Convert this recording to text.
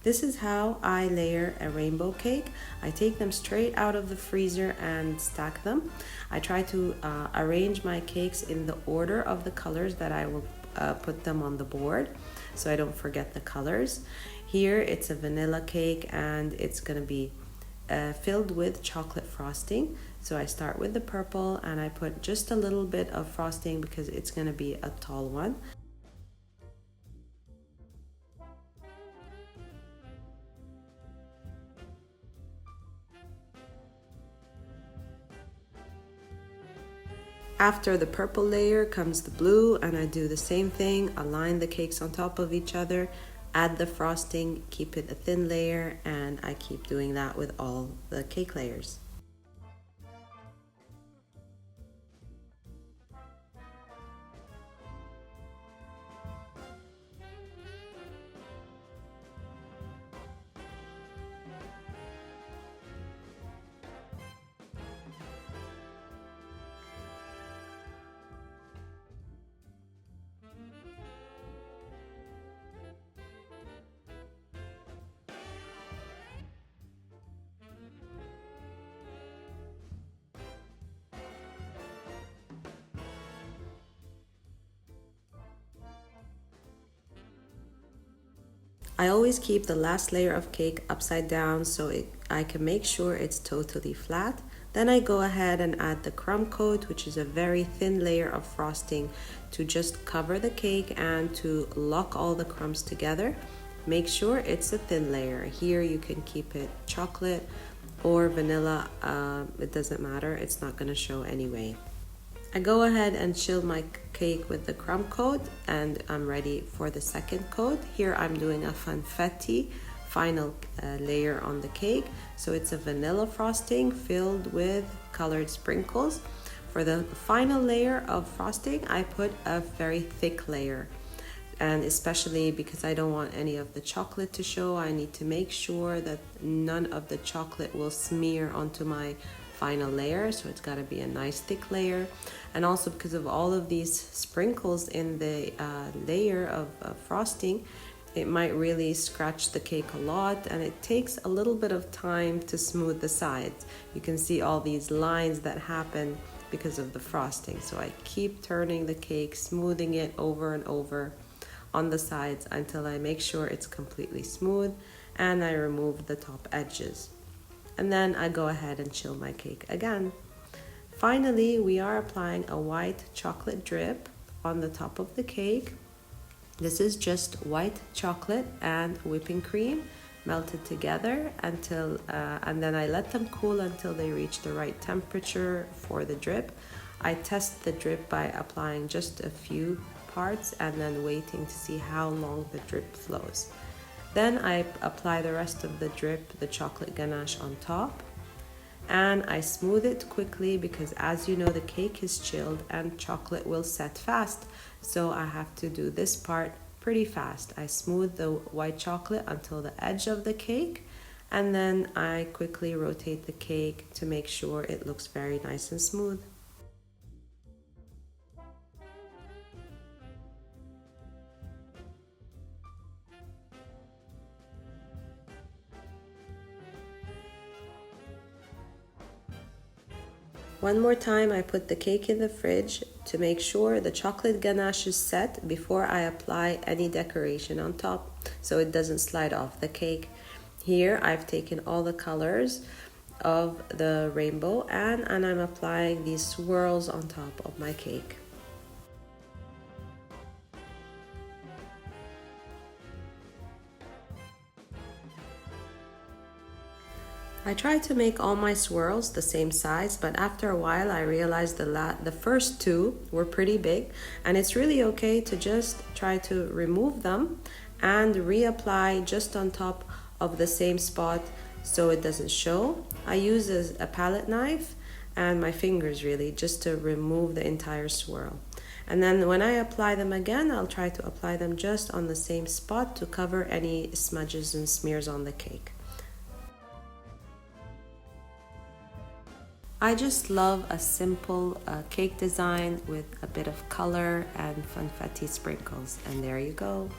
This is how I layer a rainbow cake. I take them straight out of the freezer and stack them. I try to arrange my cakes in the order of the colors that I will put them on the board, so I don't forget the colors. Here it's a vanilla cake and it's gonna be filled with chocolate frosting. So I start with the purple and I put just a little bit of frosting because it's gonna be a tall one. After the purple layer comes the blue, and I do the same thing, align the cakes on top of each other, add the frosting, keep it a thin layer, and I keep doing that with all the cake layers. I always keep the last layer of cake upside down so I can make sure it's totally flat. Then I go ahead and add the crumb coat, which is a very thin layer of frosting to just cover the cake and to lock all the crumbs together. Make sure it's a thin layer. Here you can keep it chocolate or vanilla, it doesn't matter, it's not going to show anyway. I go ahead and chill my cake with the crumb coat and I'm ready for the second coat. Here I'm doing a funfetti final layer on the cake. So it's a vanilla frosting filled with colored sprinkles. For the final layer of frosting, I put a very thick layer. And especially because I don't want any of the chocolate to show, I need to make sure that none of the chocolate will smear onto my final layer, so it's got to be a nice thick layer. And also because of all of these sprinkles in the layer of frosting, it might really scratch the cake a lot, and it takes a little bit of time to smooth the sides. You can see all these lines that happen because of the frosting, so I keep turning the cake, smoothing it over and over on the sides until I make sure it's completely smooth, and I remove the top edges. And then I go ahead and chill my cake again. Finally, we are applying a white chocolate drip on the top of the cake. This is just white chocolate and whipping cream melted together until, and then I let them cool until they reach the right temperature for the drip. I test the drip by applying just a few parts and then waiting to see how long the drip flows. Then I apply the rest of the drip, the chocolate ganache on top, and I smooth it quickly because, as you know, the cake is chilled and chocolate will set fast. So I have to do this part pretty fast. I smooth the white chocolate until the edge of the cake, and then I quickly rotate the cake to make sure it looks very nice and smooth. One more time, I put the cake in the fridge to make sure the chocolate ganache is set before I apply any decoration on top so it doesn't slide off the cake. Here I've taken all the colors of the rainbow and I'm applying these swirls on top of my cake. I tried to make all my swirls the same size, but after a while I realized the first two were pretty big, and it's really okay to just try to remove them and reapply just on top of the same spot so it doesn't show. I use a palette knife and my fingers really just to remove the entire swirl. And then when I apply them again, I'll try to apply them just on the same spot to cover any smudges and smears on the cake. I just love a simple cake design with a bit of color and funfetti sprinkles, and there you go.